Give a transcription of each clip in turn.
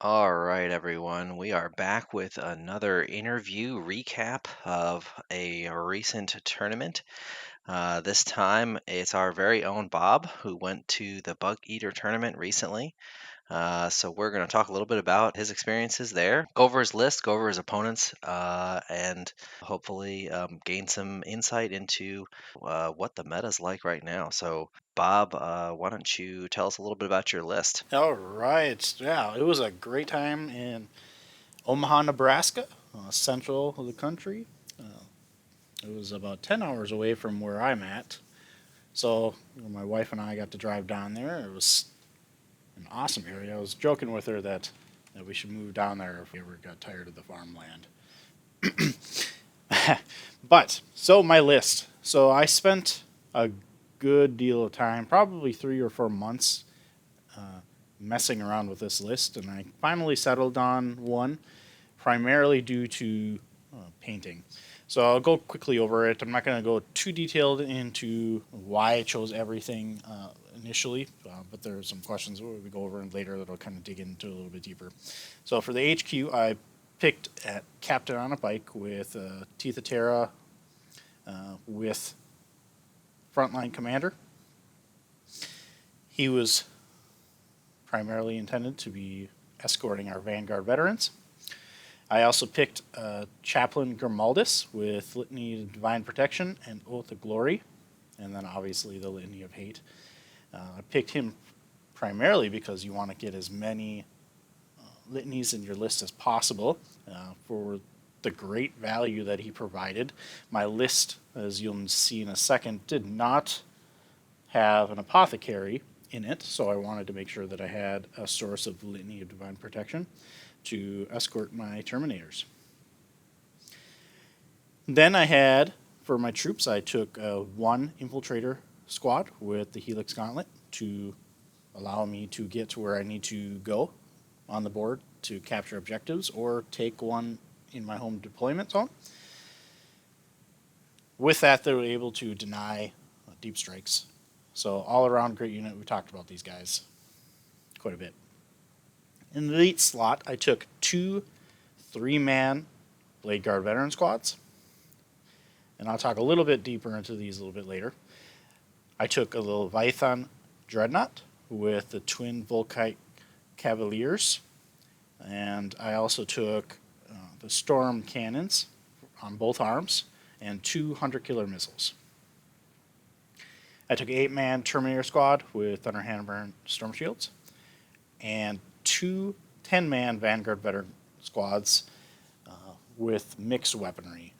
All right, everyone. We are back with another interview recap of a recent tournament. This time it's our very own Bob who went to the Bugeater tournament recently. So we're going to talk a little bit about his experiences there, go over his list, go over his opponents, and hopefully gain some insight into what the meta's like right now. So, Bob, why don't you tell us a little bit about your list? All right. Yeah, it was a great time in Omaha, Nebraska, central of the country. It was about 10 hours away from where I'm at. So my wife and I got to drive down there. It was an awesome area. I was joking with her that we should move down there if we ever got tired of the farmland. But, so my list. So I spent a good deal of time, probably 3 or 4 months, messing around with this list, and I finally settled on one, primarily due to painting. So I'll go quickly over it. I'm not going to go too detailed into why I chose everything initially, but there are some questions that we go over later that I'll kind of dig into a little bit deeper. So for the HQ, I picked at Captain on a Bike with Teeth of Terra with Frontline Commander. He was primarily intended to be escorting our Vanguard veterans. I also picked Chaplain Grimaldus with Litany of Divine Protection and Oath of Glory, and then obviously the Litany of Hate. I picked him primarily because you want to get as many litanies in your list as possible for the great value that he provided. My list, as you'll see in a second, did not have an apothecary in it, so I wanted to make sure that I had a source of Litany of Divine Protection to escort my Terminators. Then I had, for my troops, I took one Infiltrator squad with the Helix Gauntlet to allow me to get to where I need to go on the board to capture objectives or take one in my home deployment zone. With that, they were able to deny deep strikes. So all around great unit. We talked about these guys quite a bit. In the elite slot, I took two 3-man Blade Guard veteran squads. And I'll talk a little bit deeper into these a little bit later. I took a Leviathan Dreadnought with the twin Volkite Cavaliers. And I also took the Storm Cannons on both arms and two Hunter Killer missiles. I took an 8-man Terminator squad with Thunderhammer and Storm Shields, and two 10-man Vanguard veteran squads with mixed weaponry.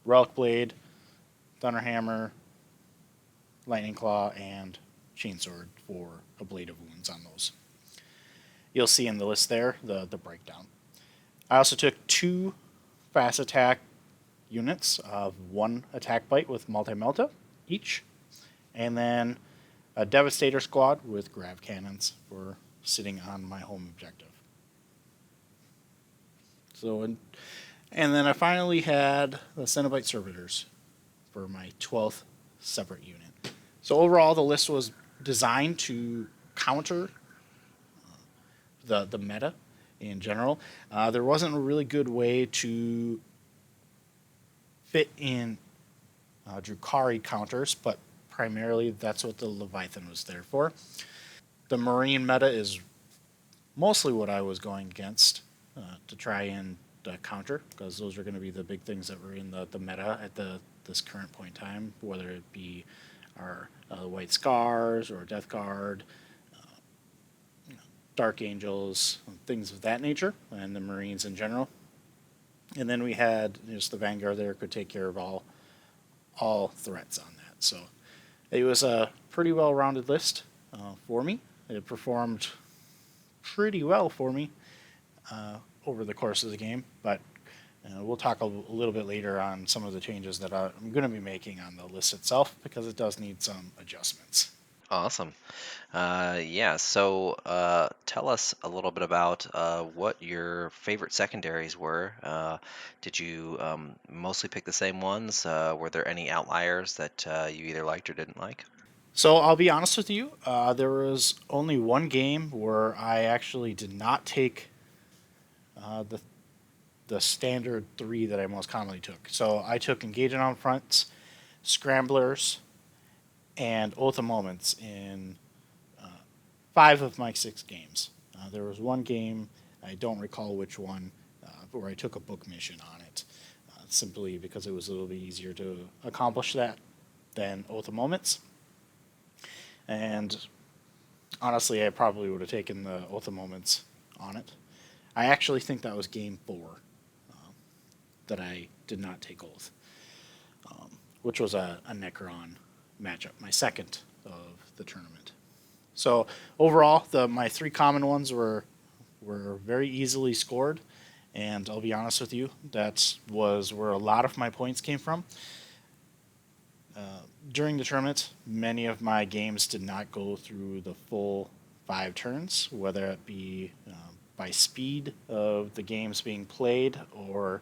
Relic Blade, Thunderhammer, Lightning Claw, and Chainsword for ablative wounds on those. You'll see in the list there the breakdown. I also took two fast attack units of one attack bite with multi-melta each, and then a Devastator squad with grav cannons for sitting on my home objective. So, and then I finally had the Cenobite Servitors for my 12th separate unit. So overall, the list was designed to counter the meta in general. There wasn't a really good way to fit in Drukhari counters, but primarily that's what the Leviathan was there for. The Marine meta is mostly what I was going against to try and counter, because those are going to be the big things that were in the meta at this current point in time, whether it be our White Scars or Death Guard, Dark Angels, things of that nature, and the Marines in general. And then we had just the Vanguard there could take care of all threats on that. So it was a pretty well-rounded list for me. It performed pretty well for me over the course of the game, but we'll talk a little bit later on some of the changes that I'm going to be making on the list itself, because it does need some adjustments. Awesome. Yeah, so tell us a little bit about what your favorite secondaries were. Did you mostly pick the same ones? Were there any outliers that you either liked or didn't like? So I'll be honest with you. There was only one game where I actually did not take the standard three that I most commonly took. So I took Engaging on Fronts, Scramblers, and Oath of Moments in five of my six games. There was one game, I don't recall which one, where I took a book mission on it, simply because it was a little bit easier to accomplish that than Oath of Moments. And honestly, I probably would have taken the Oath of Moments on it. I actually think that was game four that I did not take Oath, which was a Necron matchup, my second of the tournament. So overall, my three common ones were very easily scored, and I'll be honest with you, that was where a lot of my points came from. During the tournament, many of my games did not go through the full five turns, whether it be by speed of the games being played or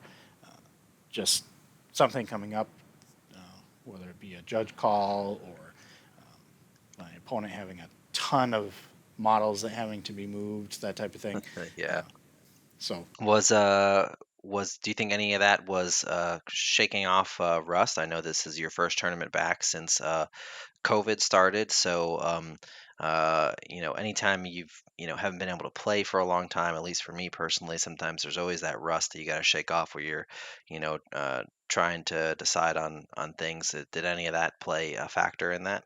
just something coming up, uh, whether it be a judge call or my opponent having a ton of models that having to be moved, that type of thing. Yeah. So Was do you think any of that was shaking off rust? I know this is your first tournament back since COVID started, so anytime haven't been able to play for a long time, at least for me personally, sometimes there's always that rust that you got to shake off where you're, trying to decide on things. Did any of that play a factor in that?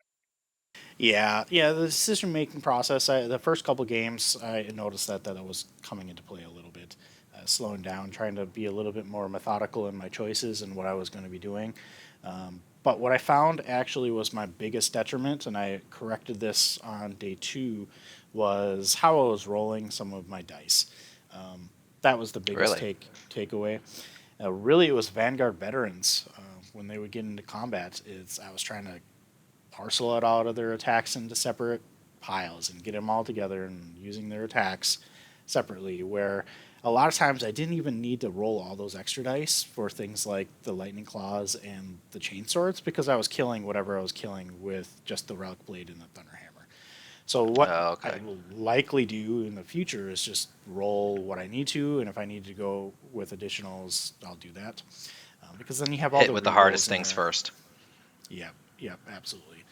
yeah, the decision making process. The first couple games, I noticed that it was coming into play a little bit, slowing down, trying to be a little bit more methodical in my choices and what I was going to be doing. But what I found actually was my biggest detriment, and I corrected this on day two, was how I was rolling some of my dice. That was the biggest Really? takeaway. Really, it was Vanguard veterans when they would get into combat. I was trying to parcel it out of their attacks into separate piles and get them all together and using their attacks separately. Where a lot of times I didn't even need to roll all those extra dice for things like the lightning claws and the chain swords because I was killing whatever I was killing with just the relic blade and the thunder hammer. So what Oh, I okay. will likely do in the future is just roll what I need to, and if I need to go with additionals, I'll do that because then you have all Hit the with the hardest re-rolls in things there. first. Yep, yep, absolutely.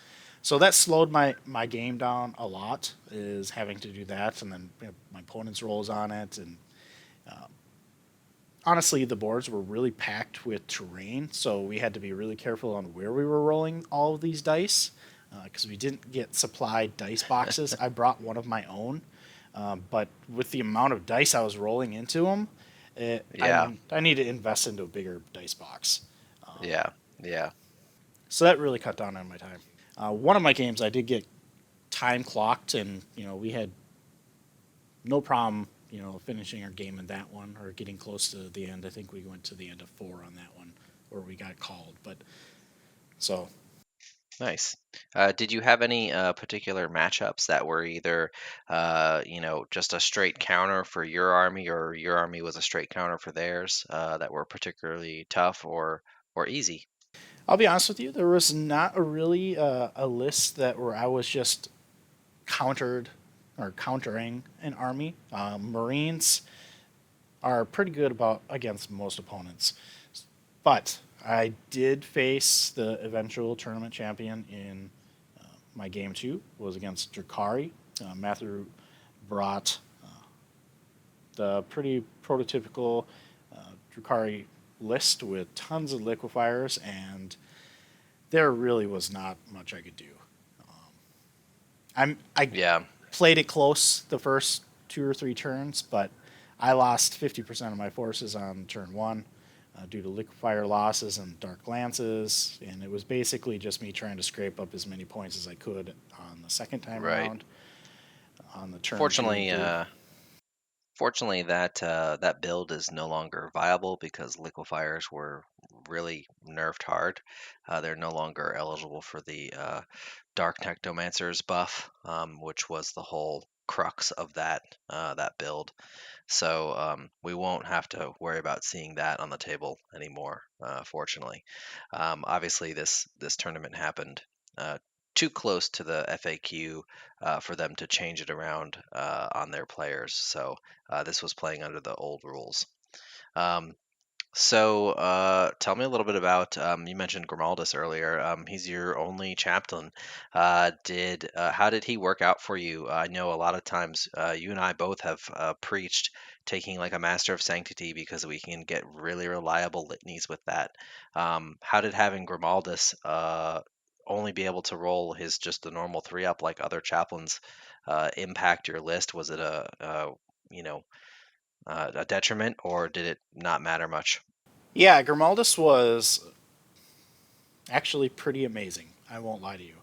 So that slowed my game down a lot. Is having to do that, and then my opponent's rolls on it, and honestly, the boards were really packed with terrain, so we had to be really careful on where we were rolling all of these dice because we didn't get supplied dice boxes. I brought one of my own, but with the amount of dice I was rolling into them, Yeah, I need to invest into a bigger dice box. yeah, yeah. So that really cut down on my time. One of my games, I did get time clocked, and we had no problem, finishing our game in that one or getting close to the end. I think we went to the end of four on that one, or we got called. But so Nice. Did you have any particular matchups that were either, just a straight counter for your army, or your army was a straight counter for theirs, that were particularly tough or easy? I'll be honest with you, there was not a really a list that where I was just countered or countering an army. Marines are pretty good about against most opponents, but I did face the eventual tournament champion in my game two was against Drakari. Matthew brought the pretty prototypical Drukari list with tons of liquefiers, and there really was not much I could do. I Yeah, played it close the first two or three turns, but I lost 50% of my forces on turn one due to liquefier losses and dark lances, and it was basically just me trying to scrape up as many points as I could on the second time right. around on the turn two and Fortunately, three. fortunately, that build is no longer viable because liquefiers were really nerfed hard. They're no longer eligible for the Dark Necromancer's buff, which was the whole crux of that build. So we won't have to worry about seeing that on the table anymore, fortunately. Obviously, this tournament happened uh, too close to the FAQ for them to change it around on their players. So this was playing under the old rules. Um, tell me a little bit about. You mentioned Grimaldus earlier. He's your only chaplain. Did How did he work out for you? I know a lot of times you and I both have preached taking like a Master of Sanctity because we can get really reliable litanies with that. How did having Grimaldus only be able to roll his just the normal 3 up like other chaplains impact your list? Was it you know a detriment, or did it not matter much? Yeah, Grimaldus was actually pretty amazing. I won't lie to you.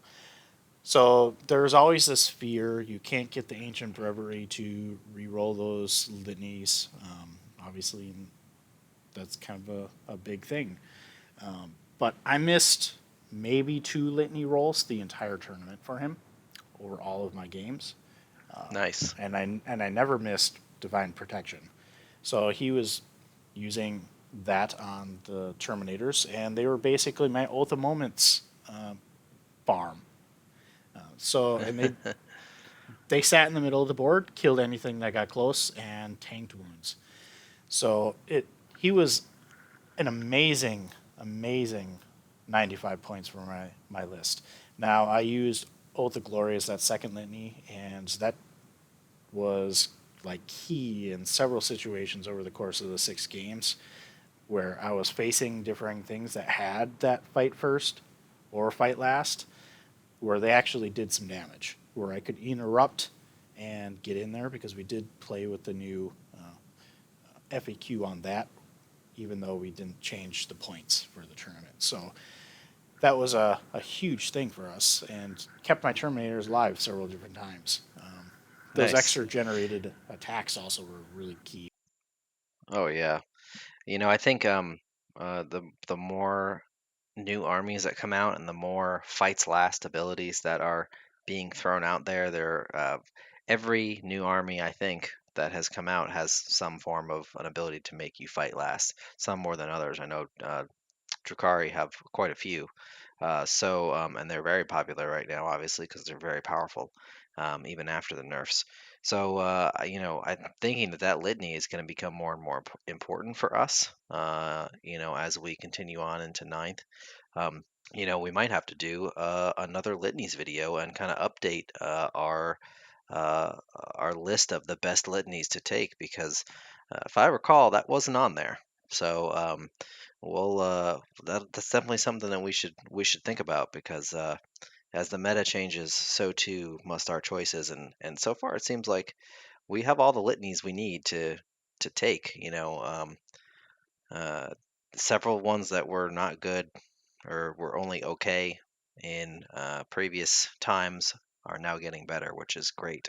So there's always this fear you can't get the ancient breviary to re-roll those litanies. Obviously, that's kind of a big thing. But I missed maybe 2 litany rolls the entire tournament for him over all of my games, Nice. and I never missed divine protection. So he was using that on the Terminators, and they were basically my Oath of Moments farm. And they sat in the middle of the board, killed anything that got close, and tanked wounds. So it he was an amazing 95 points for my list. Now I used Oath of Glory as that second litany, and that was like key in several situations over the course of the 6 games where I was facing differing things that had that fight first or fight last, where they actually did some damage, where I could interrupt and get in there because we did play with the new FAQ on that, even though we didn't change the points for the tournament. So that was a huge thing for us and kept my Terminators alive several different times. Those Nice. extra generated attacks also were really key. Oh yeah. I think the more new armies that come out and the more fights last abilities that are being thrown out there, every new army I think that has come out has some form of an ability to make you fight last. Some more than others. I know Drukhari have quite a few. And they're very popular right now, obviously, because they're very powerful, even after the nerfs. I'm thinking that that litany is going to become more and more important for us, as we continue on into ninth. Um, we might have to do another litanies video and kind of update uh, our list of the best litanies to take because if I recall, that wasn't on there. So that's definitely something that we should think about because as the meta changes, so too must our choices. And so far, it seems like we have all the litanies we need to take. Uh, Several ones that were not good or were only okay in previous times are now getting better, which is great.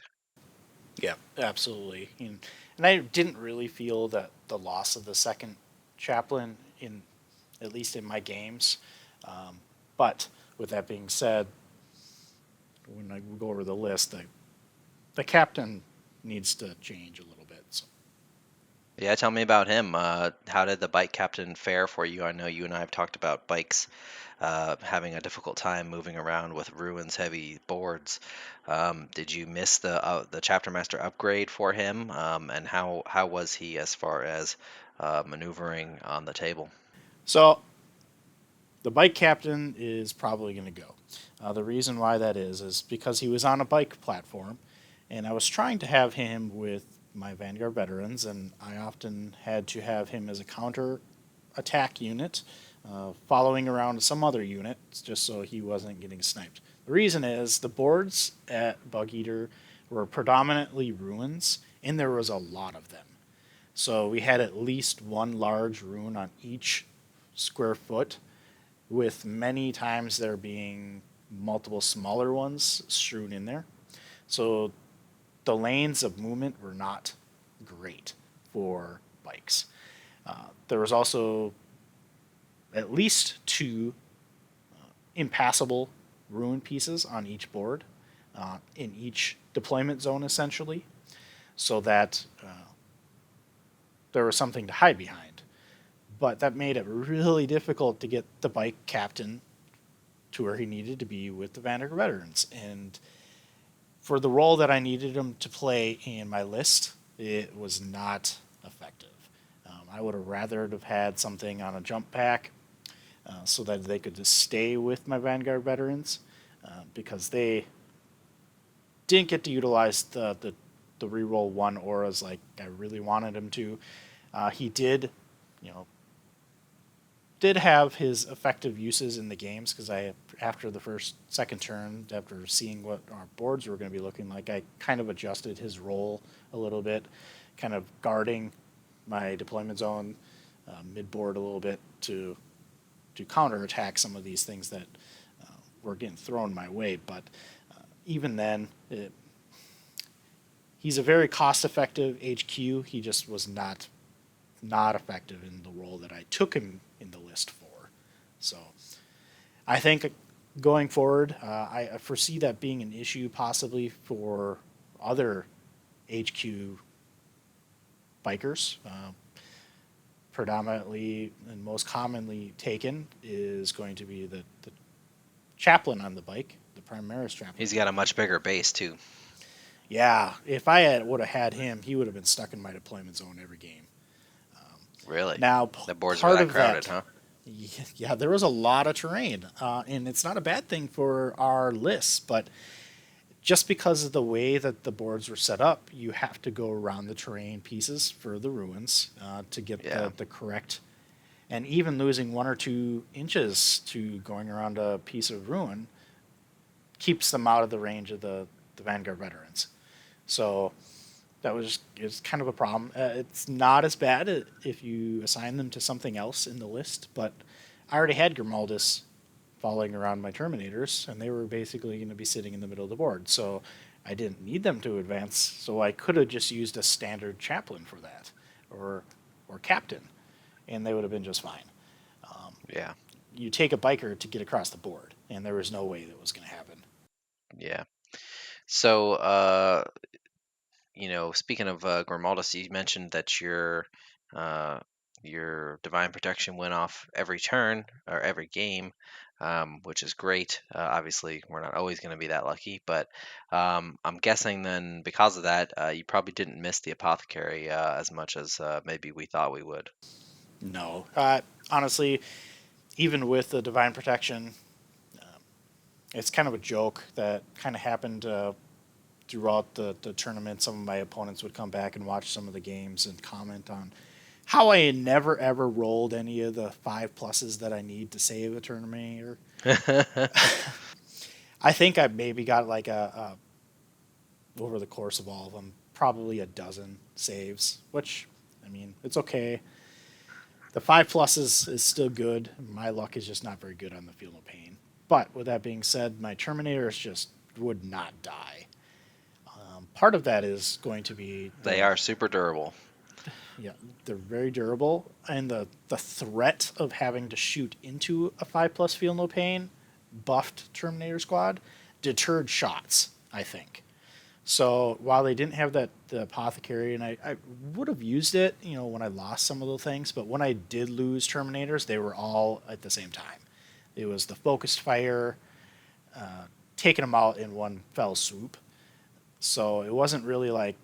Yeah, absolutely. And I didn't really feel that the loss of the second chaplain in at least in my games. But with that being said, when I go over the list, the captain needs to change a little bit. So. Yeah, tell me about him. How did the bike captain fare for you? I know you and I have talked about bikes having a difficult time moving around with ruins heavy boards. Did you miss the chapter master upgrade for him? And how was he as far as maneuvering on the table? So the bike captain is probably going to go. The reason why that is because he was on a bike platform, and I was trying to have him with my Vanguard veterans, and I often had to have him as a counter attack unit, following around some other unit just so he wasn't getting sniped. The reason is the boards at Bugeater were predominantly ruins, and there was a lot of them. So we had at least one large rune on each square foot, with many times there being multiple smaller ones strewn in there. So the lanes of movement were not great for bikes. There was also at least 2 impassable ruin pieces on each board, in each deployment zone, essentially, so that there was something to hide behind. But that made it really difficult to get the bike captain to where he needed to be with the Vanguard veterans. And for the role that I needed him to play in my list, it was not effective. I would have rather have had something on a jump pack so that they could just stay with my Vanguard veterans because they didn't get to utilize the reroll one auras like I really wanted him to. He did, you know, did have his effective uses in the games because after the second turn, after seeing what our boards were going to be looking like, I kind of adjusted his role a little bit, kind of guarding my deployment zone mid board a little bit to counterattack some of these things that were getting thrown my way. But even then, he's a very cost-effective HQ. He just was not effective in the role that I took him in the list for. So I think going forward, I foresee that being an issue possibly for other HQ bikers. Predominantly and most commonly taken is going to be the chaplain on the bike, the Primaris chaplain. He's got a much bigger base too. Yeah, if I would have had him, he would have been stuck in my deployment zone every game. Really? Now, The boards were part that of crowded, that, huh? yeah, there was a lot of terrain, and it's not a bad thing for our lists, but just because of the way that the boards were set up, you have to go around the terrain pieces for the ruins to get Yeah. the correct. And even losing 1 or 2 inches to going around a piece of ruin keeps them out of the range of the Vanguard veterans. So that was it's kind of a problem. It's not as bad if you assign them to something else in the list, but I already had Grimaldus following around my Terminators, and they were basically going to be sitting in the middle of the board. So I didn't need them to advance, so I could have just used a standard chaplain for that, or captain, and they would have been just fine. Yeah. You take a biker to get across the board, and there was no way that was going to happen. Yeah. So, speaking of Grimaldus, you mentioned that your divine protection went off every turn or every game, which is great. Obviously, we're not always going to be that lucky, but I'm guessing then because of that, you probably didn't miss the apothecary as much as maybe we thought we would. No, honestly, even with the divine protection, it's kind of a joke that kind of happened throughout the tournament. Some of my opponents would come back and watch some of the games and comment on how I never ever rolled any of the 5 pluses that I need to save a tournament. I think I maybe got like over the course of all of them, probably a dozen saves, which I mean it's okay. The 5 pluses is still good. My luck is just not very good on the Field of Pain. But with that being said, my Terminators just would not die. Part of that is going to be They are super durable. yeah, they're very durable, and the threat of having to shoot into a 5 plus Feel No Pain buffed Terminator squad deterred shots, I think. So while they didn't have the apothecary, and I would have used it, when I lost some of the things, but when I did lose Terminators, they were all at the same time. It was the focused fire, taking them out in one fell swoop. So it wasn't really like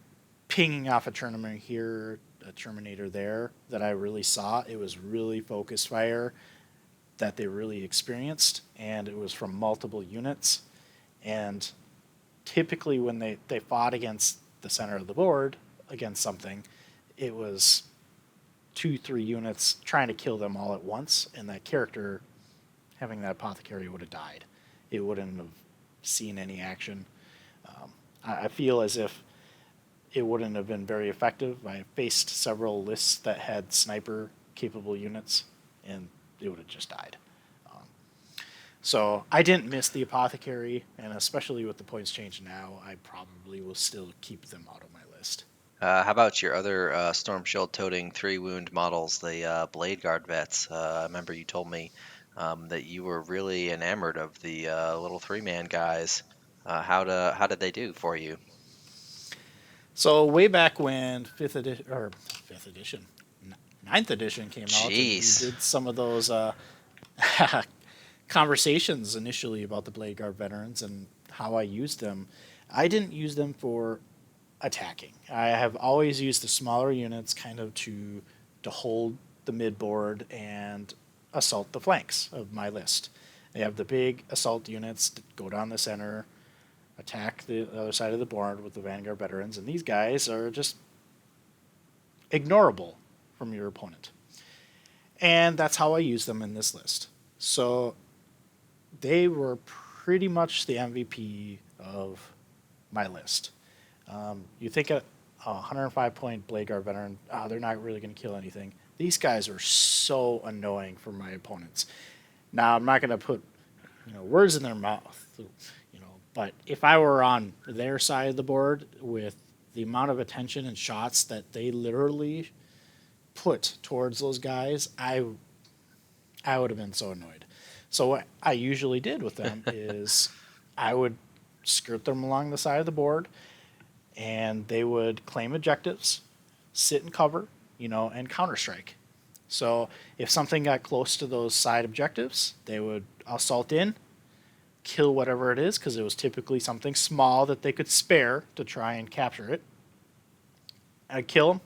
pinging off a Terminator here, a Terminator there that I really saw. It was really focused fire that they really experienced, and it was from multiple units. And typically when they fought against the center of the board, against something, it was 2, 3 units trying to kill them all at once, and that character having that apothecary would have died. It wouldn't have seen any action. I feel as if it wouldn't have been very effective. I faced several lists that had sniper capable units, and it would have just died. So I didn't miss the apothecary, and especially with the points changed now, I probably will still keep them out of my list. How about your other Storm Shield toting 3 wound models, the Blade Guard vets? I remember you told me that you were really enamored of the little 3-man guys. How did they do for you? So way back when fifth edition, ninth edition came out, and we Jeez. did some of those conversations initially about the Blade Guard veterans and how I used them, I didn't use them for attacking. I have always used the smaller units kind of to hold the mid board and assault the flanks of my list. They have the big assault units that go down the center, attack the other side of the board with the Vanguard veterans, and these guys are just ignorable from your opponent. And that's how I use them in this list. So they were pretty much the MVP of my list. You think a 105 point Blade Guard veteran, they're not really going to kill anything. These guys are so annoying for my opponents. Now I'm not going to put words in their mouth, but if I were on their side of the board with the amount of attention and shots that they literally put towards those guys, I would have been so annoyed. So what I usually did with them is I would skirt them along the side of the board, and they would claim objectives, sit in cover, and counter strike. So if something got close to those side objectives, they would assault in, kill whatever it is, because it was typically something small that they could spare to try and capture it. I'd kill them,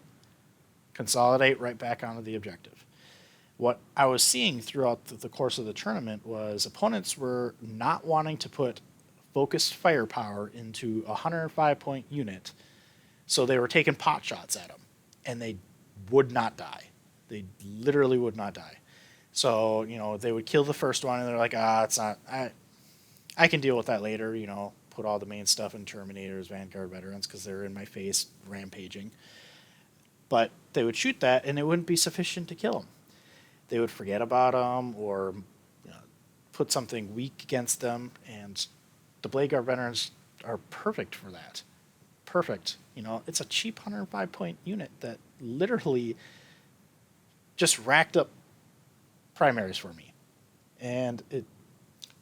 consolidate right back onto the objective. What I was seeing throughout the course of the tournament was opponents were not wanting to put focused firepower into a 105 point unit, so they were taking pot shots at them, and they would not die. They literally would not die. So they would kill the first one, and they're like, it's not. I can deal with that later. Put all the main stuff in Terminators, Vanguard veterans, because they're in my face rampaging. But they would shoot that, and it wouldn't be sufficient to kill them. They would forget about them or put something weak against them, and the Blade Guard veterans are perfect for that. Perfect. It's a cheap 105 point unit that literally just racked up primaries for me, and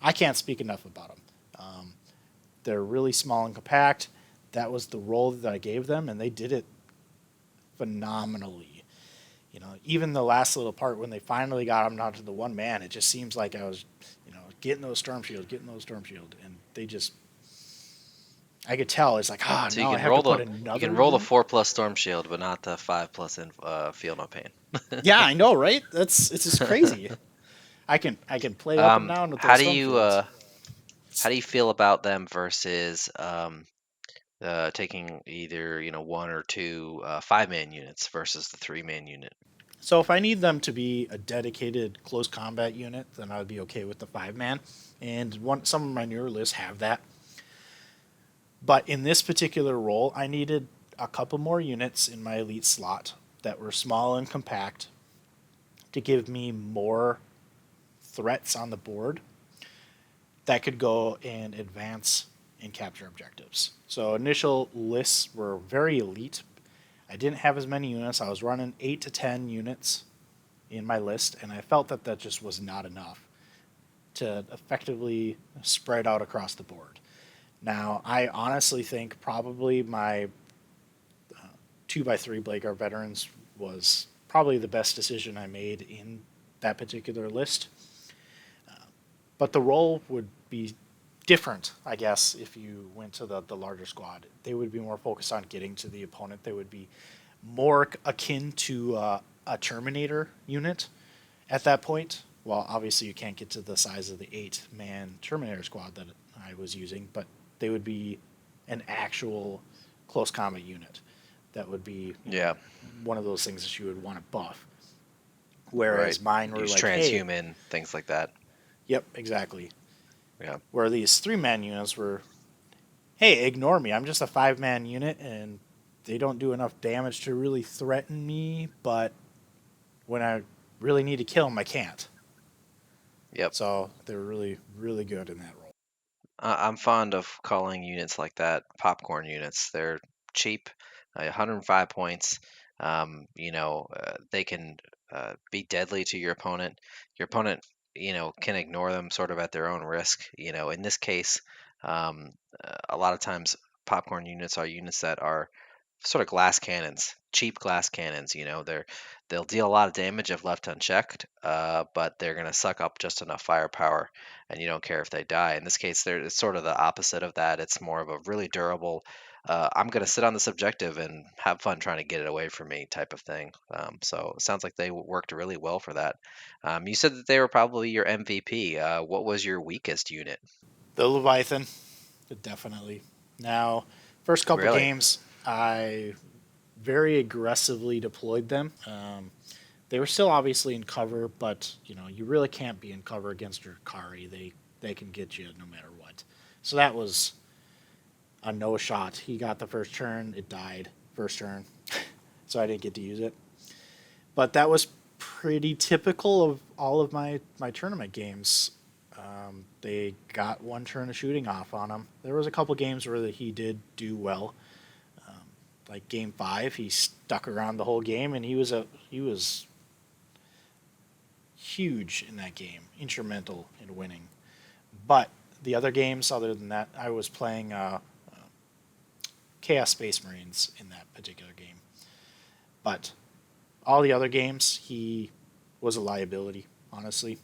I can't speak enough about them. They're really small and compact. That was the role that I gave them, and they did it phenomenally. Even the last little part when they finally got them down to the one man, it just seems like I was, getting those storm shield, and they just, I could tell it's like, So now I have to put you another can roll the unit. 4+ storm shield, but not the 5+ in feel no pain. Yeah, I know, right? It's just crazy. I can play up and down with How those do storm you shields. how do you feel about them versus taking either one or two 5-man units versus the 3-man unit? So if I need them to be a dedicated close combat unit, then I would be okay with the 5 man. And some of my newer lists have that. But in this particular role, I needed a couple more units in my elite slot that were small and compact to give me more threats on the board that could go and advance and capture objectives. So initial lists were very elite. I didn't have as many units. I was running 8 to 10 units in my list, and I felt that that just was not enough to effectively spread out across the board. Now, I honestly think probably my 2x3 Blade Guard veterans was probably the best decision I made in that particular list. But the role would be different, I guess, if you went to the larger squad. They would be more focused on getting to the opponent. They would be more akin to a Terminator unit at that point. Well, obviously, you can't get to the size of the 8-man Terminator squad that I was using, but they would be an actual close combat unit. That would be Yeah, one of those things that you would want to buff. right. Whereas mine were Use like, hey, transhuman, things like that. yep, exactly. Yeah. Where these 3-man units were, hey, ignore me. I'm just a 5-man unit, and they don't do enough damage to really threaten me. But when I really need to kill them, I can't. Yep. So they're really, really good in that role. I'm fond of calling units like that popcorn units. They're cheap, 105 points. They can be deadly to your opponent. Your opponent, can ignore them sort of at their own risk. In this case, a lot of times popcorn units are units that are sort of glass cannons, cheap glass cannons. They'll deal a lot of damage if left unchecked, but they're going to suck up just enough firepower, and you don't care if they die. In this case, it's sort of the opposite of that. It's more of a really durable. I'm going to sit on this objective and have fun trying to get it away from me type of thing. So it sounds like they worked really well for that. You said that they were probably your MVP. What was your weakest unit? The Leviathan, definitely. Now, first couple Really? games, I very aggressively deployed them. They were still obviously in cover, but you really can't be in cover against your Kari. They can get you no matter what. So that was a no shot. He got the first turn, it died first turn, so I didn't get to use it. But that was pretty typical of all of my tournament games. They got one turn of shooting off on him. There was a couple games where he did do well, like game 5. He stuck around the whole game, and he was huge in that game, instrumental in winning. But the other games, other than that, I was playing Chaos Space Marines in that particular game. But all the other games, he was a liability. Honestly,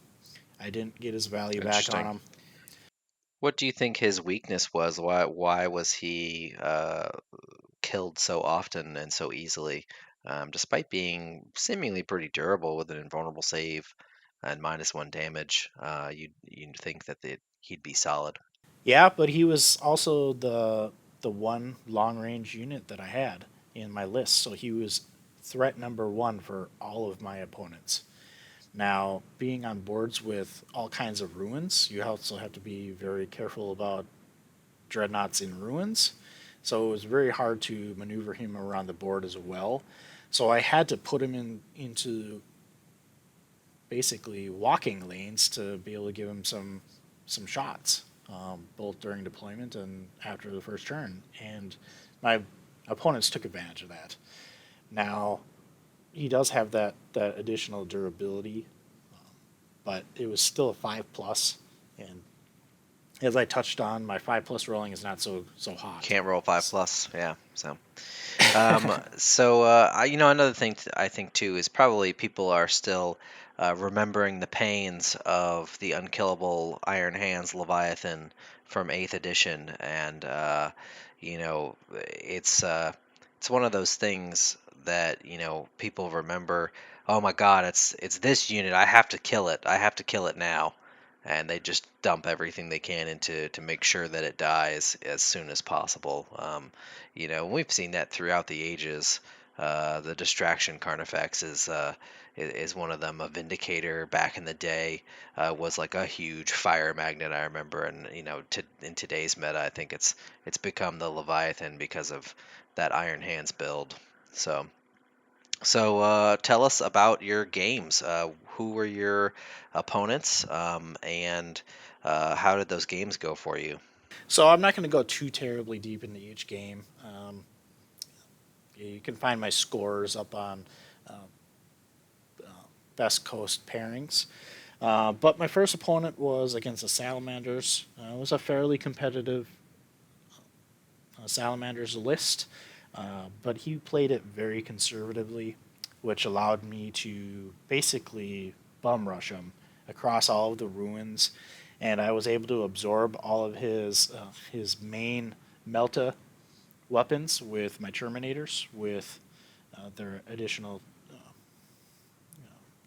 I didn't get his value back on Interesting. him. What do you think his weakness was? Why was he killed so often and so easily, despite being seemingly pretty durable with an invulnerable save and -1 damage? You'd think that he'd be solid. Yeah, but he was also the one long range unit that I had in my list, so he was threat number 1 for all of my opponents. Now, being on boards with all kinds of ruins, you also have to be very careful about dreadnoughts in ruins. So it was very hard to maneuver him around the board as well. So I had to put him into basically walking lanes to be able to give him some shots, both during deployment and after the first turn. And my opponents took advantage of that. Now he does have that additional durability, but it was still a 5+, and as I touched on, my 5+ rolling is not so hot. Can't roll 5+, yeah. Another thing I think too is probably people are still remembering the pains of the unkillable Iron Hands Leviathan from Eighth Edition, and it's one of those things that people remember. Oh my God, it's this unit. I have to kill it. I have to kill it now, and they just dump everything they can into to make sure that it dies as soon as possible. We've seen that throughout the ages. The distraction Carnifex is one of them. A Vindicator back in the day was like a huge fire magnet. I remember, and in today's meta, I think it's become the Leviathan because of that Iron Hands build. So, tell us about your games. Who were your opponents, and how did those games go for you? So I'm not going to go too terribly deep into each game. You can find my scores up on uh, Best Coast pairings. But my first opponent was against the Salamanders. It was a fairly competitive Salamanders list, but he played it very conservatively, which allowed me to basically bum rush him across all of the ruins, and I was able to absorb all of his main Melta weapons with my Terminators, with their additional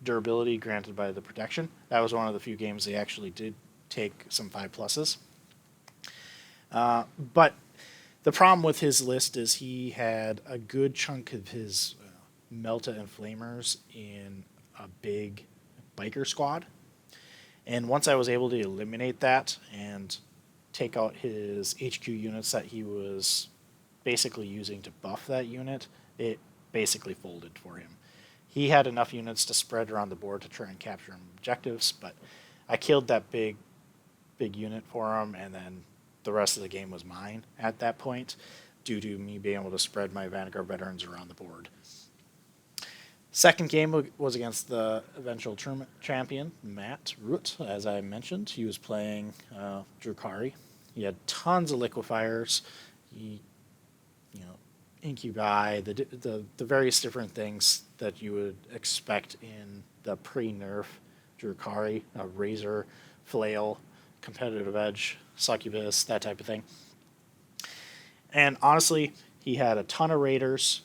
durability granted by the protection. That was one of the few games they actually did take some 5+s. But the problem with his list is he had a good chunk of his Melta and Flamers in a big biker squad. And once I was able to eliminate that and take out his HQ units that he was basically using to buff that unit, it basically folded for him. He had enough units to spread around the board to try and capture objectives, but I killed that big unit for him, and then the rest of the game was mine at that point, due to me being able to spread my Vanguard veterans around the board. Second game was against the eventual tournament champion, Matt Root, as I mentioned. He was playing Drukari. He had tons of liquefiers. He, incubi, the various different things that you would expect in the pre-nerf Drukari, Razor, Flail, Competitive Edge, Succubus, that type of thing. And honestly, he had a ton of raiders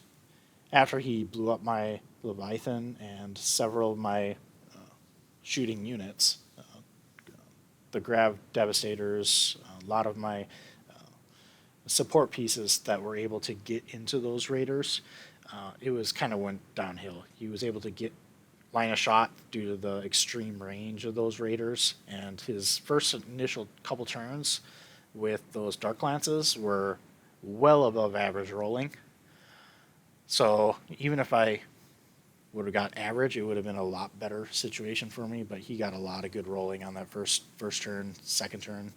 after he blew up my Leviathan and several of my shooting units. The Grav Devastators, a lot of my support pieces that were able to get into those raiders. It was kind of went downhill. He was able to get line of shot due to the extreme range of those raiders, and his first initial couple turns with those dark lances were well above average rolling. So even if I would have got average, it would have been a lot better situation for me. But he got a lot of good rolling on that first turn, second turn,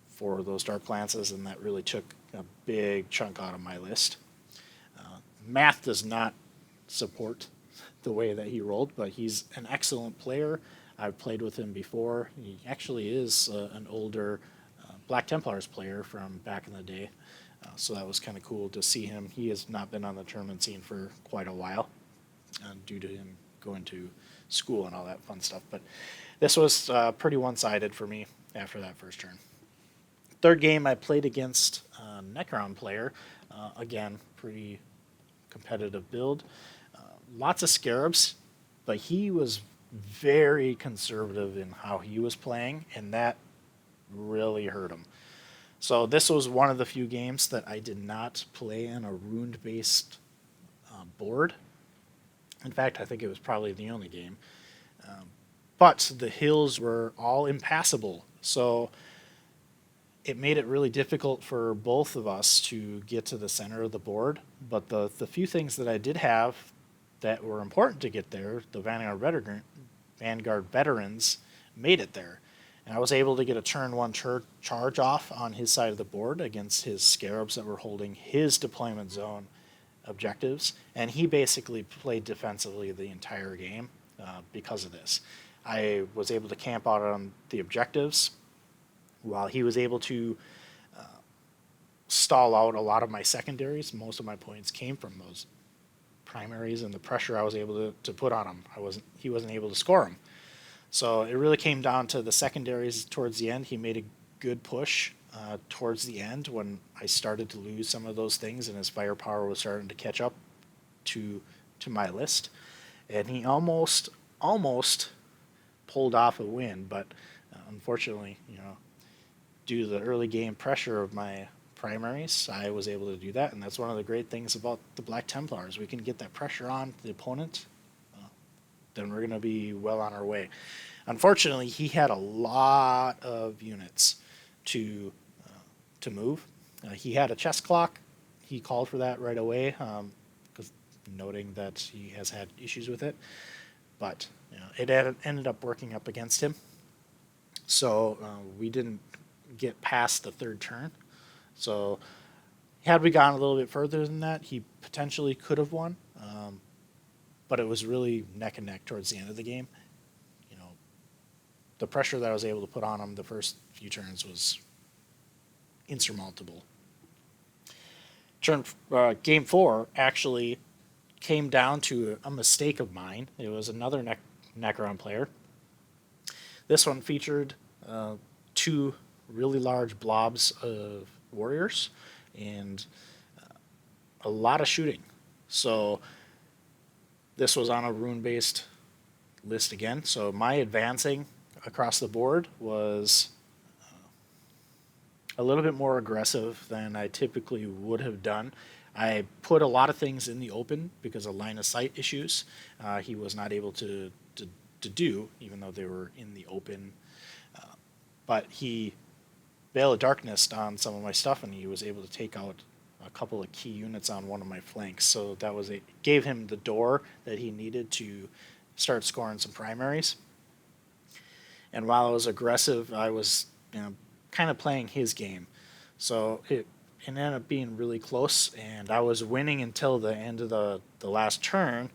for those dark lances, and that really took a big chunk out of my list. Math does not support the way that he rolled, but he's an excellent player. I've played with him before. He actually is an older Black Templars player from back in the day, so that was kind of cool to see him. He has not been on the tournament scene for quite a while, due to him going to school and all that fun stuff. But this was pretty one-sided for me after that first turn. Third game, I played against a Necron player. Again, pretty competitive build. Lots of Scarabs, but he was very conservative in how he was playing, and that really hurt him. So this was one of the few games that I did not play on a runed-based board. In fact, I think it was probably the only game. But the hills were all impassable, so it made it really difficult for both of us to get to the center of the board. But the few things that I did have that were important to get there, the Vanguard Veterans made it there. And I was able to get a turn one charge off on his side of the board against his Scarabs that were holding his deployment zone objectives. And he basically played defensively the entire game because of this. I was able to camp out on the objectives while he was able to stall out a lot of my secondaries. Most of my points came from those primaries and the pressure I was able to put on him. He wasn't able to score them. So it really came down to the secondaries towards the end. He made a good push towards the end when I started to lose some of those things and his firepower was starting to catch up to my list. And he almost pulled off a win, but unfortunately, due to the early game pressure of my primaries, I was able to do that, and that's one of the great things about the Black Templars. We can get that pressure on the opponent, then we're going to be well on our way. Unfortunately, he had a lot of units to move. He had a chess clock. He called for that right away, noting that he has had issues with it. But it ended up working up against him. So we didn't get past the third turn. So had we gone a little bit further than that, he potentially could have won. But it was really neck and neck towards the end of the game. The pressure that I was able to put on him the first few turns was insurmountable. Game 4 actually came down to a mistake of mine. It was another Necron player. This one featured 2 really large blobs of warriors and a lot of shooting. So this was on a rune-based list again. So my advancing across the board was a little bit more aggressive than I typically would have done. I put a lot of things in the open because of line of sight issues. He was not able to do, even though they were in the open. But he Veil of Darkness on some of my stuff, and he was able to take out a couple of key units on one of my flanks. So that gave him the door that he needed to start scoring some primaries. And while I was aggressive, I was kind of playing his game. So it ended up being really close, and I was winning until the end of the last turn.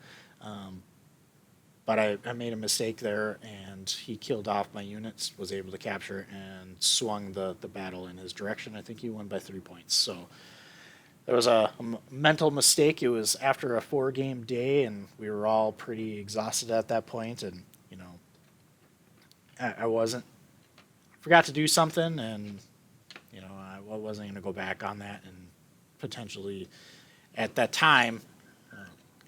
But I made a mistake there, and he killed off my units, was able to capture it, and swung the battle in his direction. I think he won by 3 points. So There was a mental mistake. It was after a 4 game day, and we were all pretty exhausted at that point. And I wasn't forgot to do something, and I wasn't going to go back on that, and potentially at that time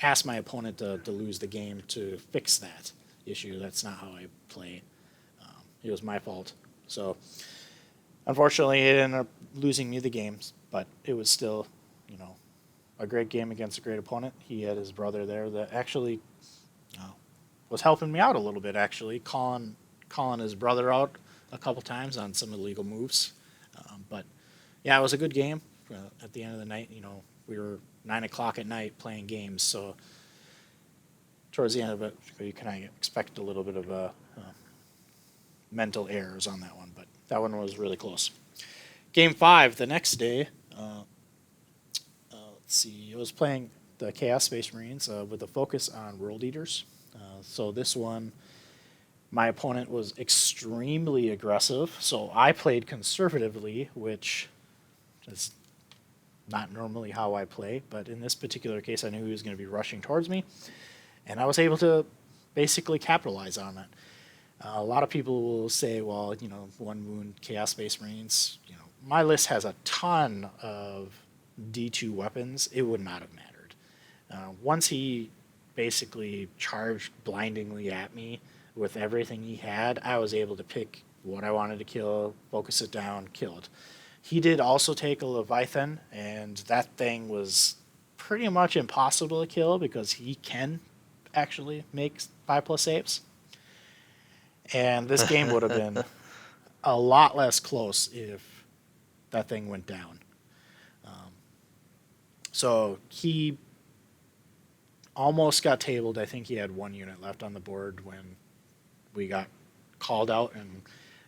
ask my opponent to lose the game to fix that issue. That's not how I play. It was my fault. So unfortunately, it ended up losing me the games, but it was still, you know, a great game against a great opponent. He had his brother there that actually was helping me out a little bit, actually, calling his brother out a couple times on some illegal moves. But yeah, it was a good game. At the end of the night, we were 9 o'clock at night playing games, so towards the end of it, you kind of expect a little bit of mental errors on that one, but that one was really close. Game 5, the next day, let's see, I was playing the Chaos Space Marines with a focus on World Eaters. So this one, my opponent was extremely aggressive, so I played conservatively, which is not normally how I play, but in this particular case, I knew he was going to be rushing towards me, and I was able to basically capitalize on it. A lot of people will say, well, one wound Chaos Space Marines. My list has a ton of D2 weapons. It would not have mattered. Once he basically charged blindingly at me with everything he had, I was able to pick what I wanted to kill, focus it down, kill it. He did also take a Leviathan, and that thing was pretty much impossible to kill because he can actually make 5+ saves. And this game would have been a lot less close if that thing went down. So he almost got tabled. I think he had 1 unit left on the board when we got called out, and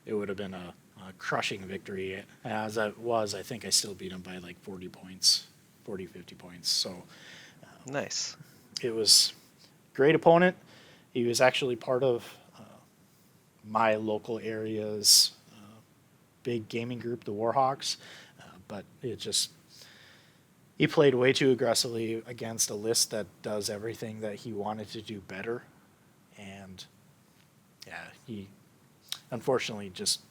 it would have been a crushing victory. As it was, I think I still beat him by like 40 points, 40, 50 points. So Nice. it was a great opponent. He was actually part of my local area's big gaming group, the Warhawks, but he played way too aggressively against a list that does everything that he wanted to do better, and yeah, he unfortunately just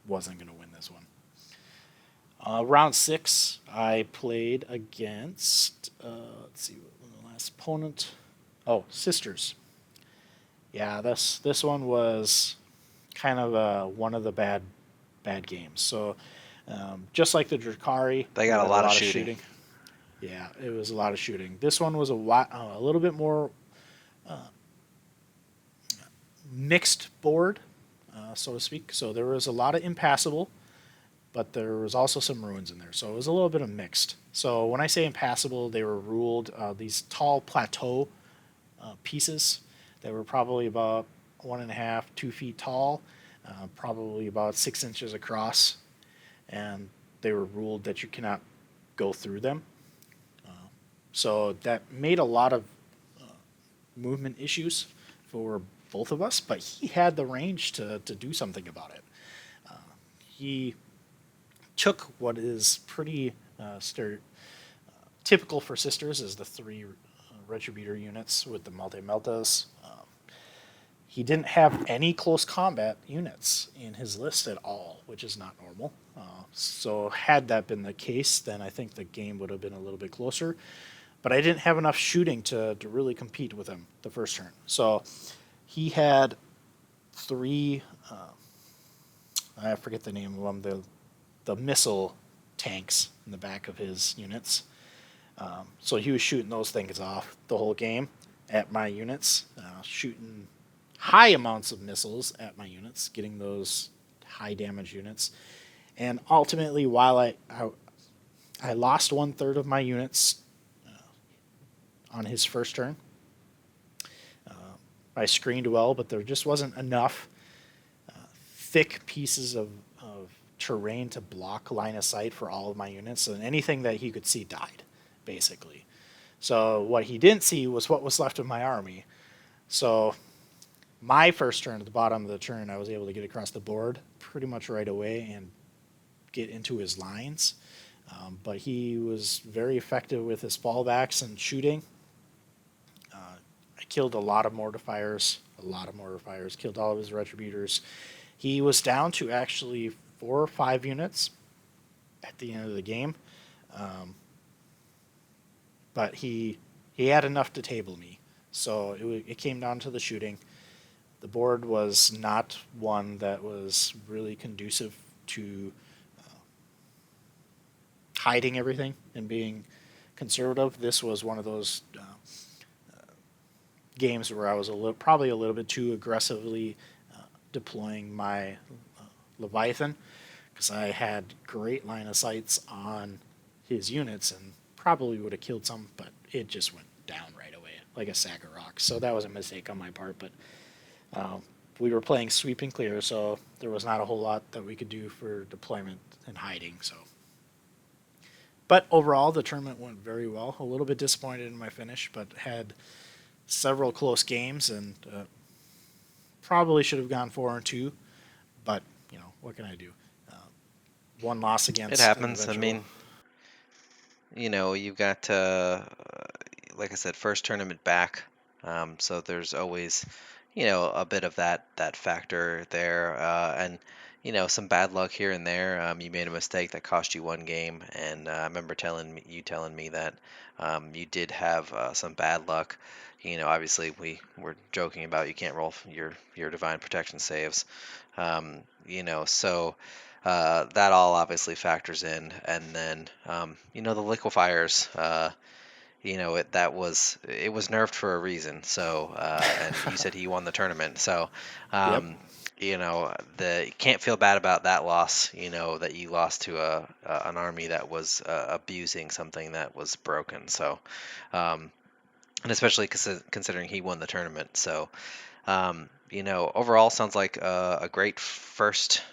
wasn't going to win this one. Round 6, I played against let's see, what the last opponent. Oh, Sisters. Yeah, this one was kind of one of the bad games. So just like the Drakari, They we got a had a lot of lot of shooting. shooting. Yeah, it was a lot of shooting. This one was a little bit more mixed board, so to speak. So there was a lot of impassable, but there was also some ruins in there. So it was a little bit of mixed. So when I say impassable, they were ruled these tall plateau pieces that were probably about 1.5, 2 feet tall, probably about 6 inches across, and they were ruled that you cannot go through them. So that made a lot of movement issues for both of us, but he had the range to do something about it. He took what is pretty typical for Sisters is the 3 Retributor units with the multi-meltas. He didn't have any close combat units in his list at all, which is not normal. So had that been the case, then I think the game would have been a little bit closer. But I didn't have enough shooting to really compete with him the first turn. So he had 3, I forget the name of them, the missile tanks in the back of his units. So he was shooting those things off the whole game at my units, shooting high amounts of missiles at my units, getting those high damage units. And ultimately, while I lost 1/3 of my units on his first turn, I screened well, but there just wasn't enough thick pieces of terrain to block line of sight for all of my units, and anything that he could see died, basically. So what he didn't see was what was left of my army. So my first turn, at the bottom of the turn, I was able to get across the board pretty much right away and get into his lines. But he was very effective with his fallbacks and shooting. I killed a lot of mortifiers, killed all of his retributors. He was down to actually 4 or 5 units at the end of the game, um, but he had enough to table me. So it came down to the shooting. The board was not one that was really conducive to hiding everything and being conservative. This was one of those games where I was probably a little bit too aggressively deploying my Leviathan because I had great line of sights on his units and probably would have killed some, but it just went down right away like a sack of rocks. So that was a mistake on my part, but uh, we were playing sweep and clear, so there was not a whole lot that we could do for deployment and hiding. So, but overall, the tournament went very well. A little bit disappointed in my finish, but had several close games and probably should have gone 4-2. But what can I do? Uh, One loss It against an happens. I eventual. mean, you've got, like I said, first tournament back. So there's always, a bit of that factor there, and some bad luck here and there. You made a mistake that cost you one game, and I remember telling me that you did have some bad luck. Obviously we were joking about you can't roll your divine protection saves. So that all obviously factors in, and then the liquefiers. It was nerfed for a reason. So, and you said he won the tournament. So, Yep. um, you can't feel bad about that loss. That you lost to an army that was abusing something that was broken. So, um, and especially considering he won the tournament. So, overall sounds like a great first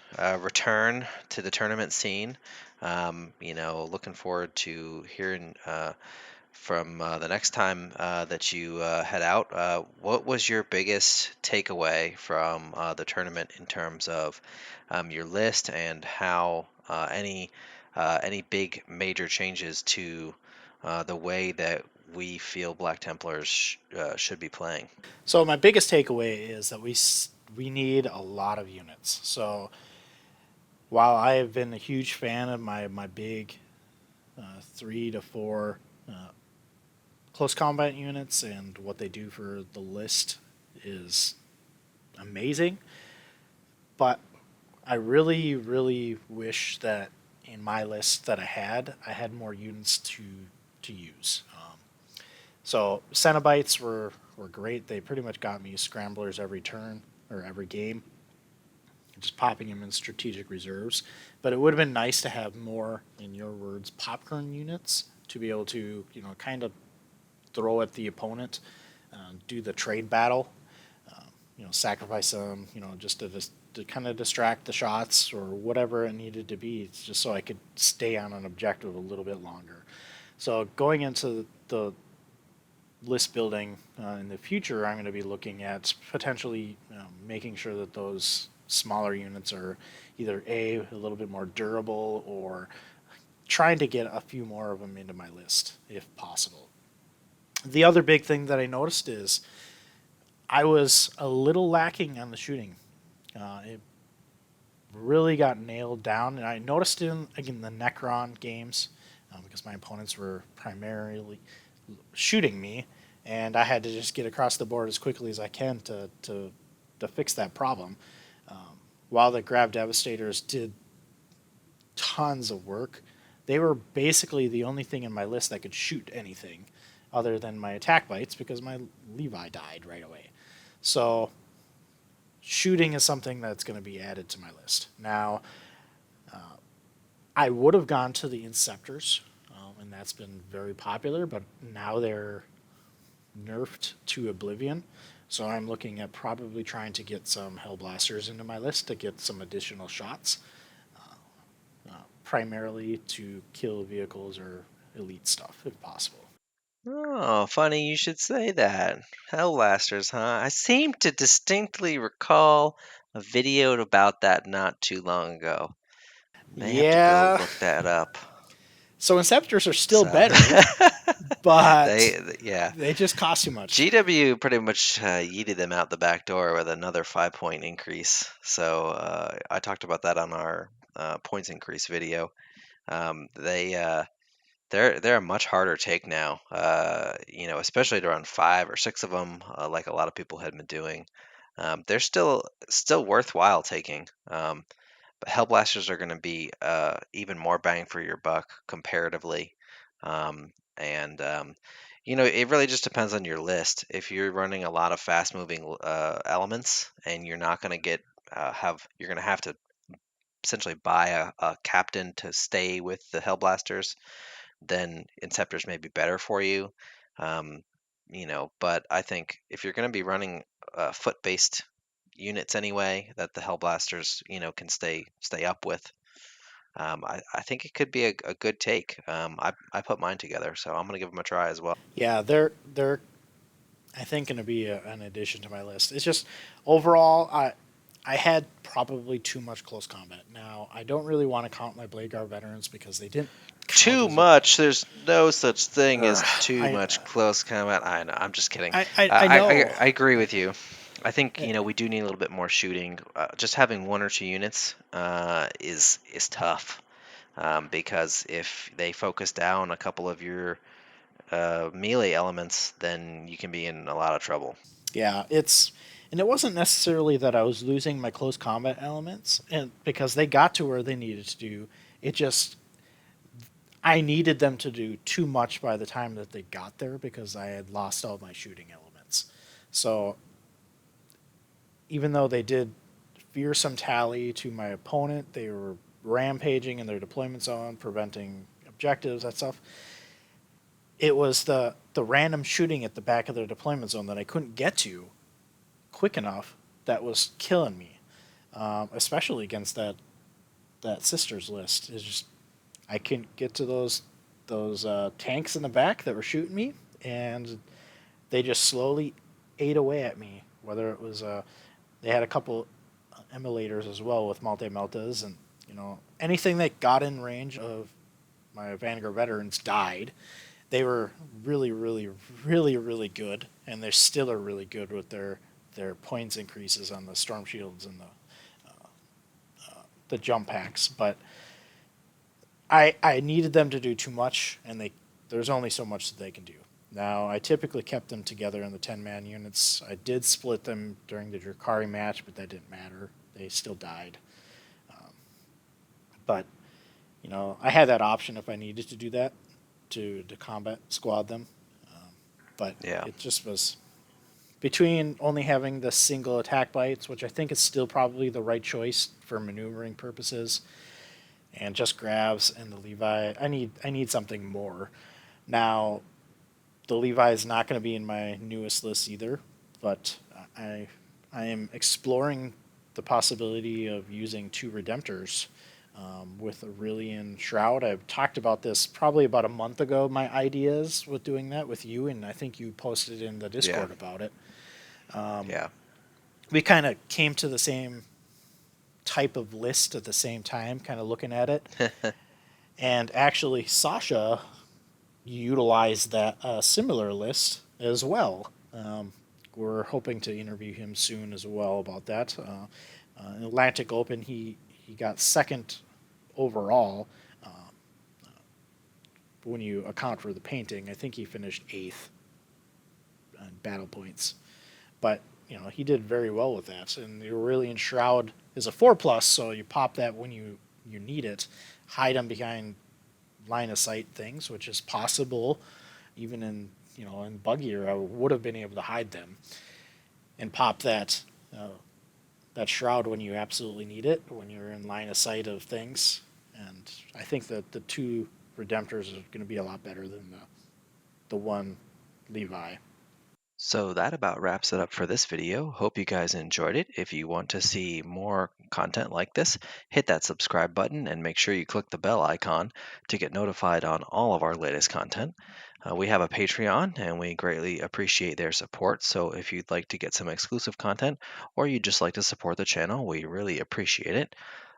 return to the tournament scene. Looking forward to hearing from the next time that you head out. What was your biggest takeaway from the tournament in terms of your list and how any big major changes to the way that we feel Black Templars should be playing? So my biggest takeaway is that we need a lot of units. So while I have been a huge fan of my big 3 to 4 uh, close combat units and what they do for the list is amazing, but I really really wish that in my list that I had more units to use. So Cenobites were great. They pretty much got me scramblers every turn or every game, just popping them in strategic reserves. But it would have been nice to have more, in your words, popcorn units to be able to kind of throw at the opponent, do the trade battle, sacrifice them, just to kind of distract the shots or whatever it needed to be. It's just so I could stay on an objective a little bit longer. So going into the list building in the future, I'm going to be looking at potentially making sure that those smaller units are either a little bit more durable or trying to get a few more of them into my list if possible. The other big thing that I noticed is I was a little lacking on the shooting. It really got nailed down, and I noticed it in again the Necron games because my opponents were primarily shooting me, and I had to just get across the board as quickly as I can to fix that problem. While the Grav Devastators did tons of work, they were basically the only thing in my list that could shoot anything other than my attack bites because my Levi died right away. So shooting is something that's going to be added to my list. Now, I would have gone to the Inceptors, and that's been very popular, but now they're nerfed to oblivion. So I'm looking at probably trying to get some Hellblasters into my list to get some additional shots, primarily to kill vehicles or elite stuff if possible. Oh, funny you should say that. Hellblasters, huh? I seem to distinctly recall a video about that not too long ago. May have to go Yeah, look that up. So Inceptors are still So better, but yeah. they just cost too much. GW pretty much yeeted them out the back door with another 5 point increase. So I talked about that on our points increase video. They're a much harder take now. Especially to run 5 or 6 of them, like a lot of people had been doing. They're still worthwhile taking. But Hellblasters are going to be even more bang for your buck comparatively. And it really just depends on your list. If you're running a lot of fast moving elements and you're not going to get you're going to have to essentially buy a captain to stay with the Hellblasters, then Inceptors may be better for you. Um, but I think if you're going to be running foot-based units anyway, that the Hellblasters, can stay up with. I think it could be a good take. I put mine together, so I'm gonna give them a try as well. Yeah, they're I think going to be an addition to my list. It's just overall, I had probably too much close combat. Now I don't really want to count my Blade Guard veterans because they didn't count Too as a. much. There's no such thing Uh, as too I, much close combat. I know. I'm just kidding. I know. I agree with you. I think Uh, we do need a little bit more shooting. Just having 1 or 2 units is tough, because if they focus down a couple of your melee elements, then you can be in a lot of trouble. Yeah, and it wasn't necessarily that I was losing my close combat elements, and because they got to where they needed to do. It just I needed them to do too much by the time that they got there because I had lost all my shooting elements. So even though they did fearsome tally to my opponent, they were rampaging in their deployment zone, preventing objectives, that stuff. It was the random shooting at the back of their deployment zone that I couldn't get to quick enough that was killing me, especially against that sisters list. Is just I couldn't get to those tanks in the back that were shooting me, and they just slowly ate away at me. Whether it was they had a couple emulators as well with multi meltas, and anything that got in range of my Vanguard veterans died. They were really, really, really, really good, and they still are really good with their points increases on the storm shields and the jump packs. But I needed them to do too much, and there's only so much that they can do. Now, I typically kept them together in the 10-man units. I did split them during the Drakari match, but that didn't matter. They still died. But, I had that option if I needed to do that to combat squad them. But Yeah. it just was between only having the single attack bites, which I think is still probably the right choice for maneuvering purposes, and just grabs and the Levi. I need something more. Now, the Levi is not going to be in my newest list either, but I am exploring the possibility of using 2 Redemptors with Aurelian Shroud. I've talked about this probably about a month ago, my ideas with doing that with you, and I think you posted in the Yeah. Discord about it. Yeah. We kind of came to the same type of list at the same time, kind of looking at it. And actually, Sasha utilized that similar list as well. We're hoping to interview him soon as well about that. In Atlantic Open, he got second overall. When you account for the painting, I think he finished eighth on battle points. But he did very well with that. And the Aurelian Shroud is a 4+, so you pop that when you need it. Hide them behind line of sight things, which is possible. Even in Bugeater, I would have been able to hide them and pop that shroud when you absolutely need it, when you're in line of sight of things. And I think that the 2 Redemptors are going to be a lot better than the one Levi. So that about wraps it up for this video. Hope you guys enjoyed it. If you want to see more content like this, hit that subscribe button and make sure you click the bell icon to get notified on all of our latest content. We have a Patreon and we greatly appreciate their support. So if you'd like to get some exclusive content or you'd just like to support the channel, we really appreciate it.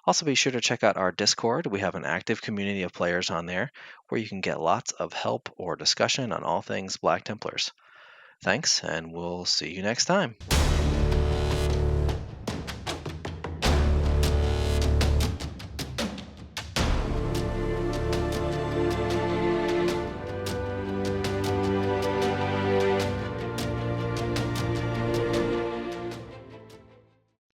Also, be sure to check out our Discord. We have an active community of players on there where you can get lots of help or discussion on all things Black Templars. Thanks, and we'll see you next time.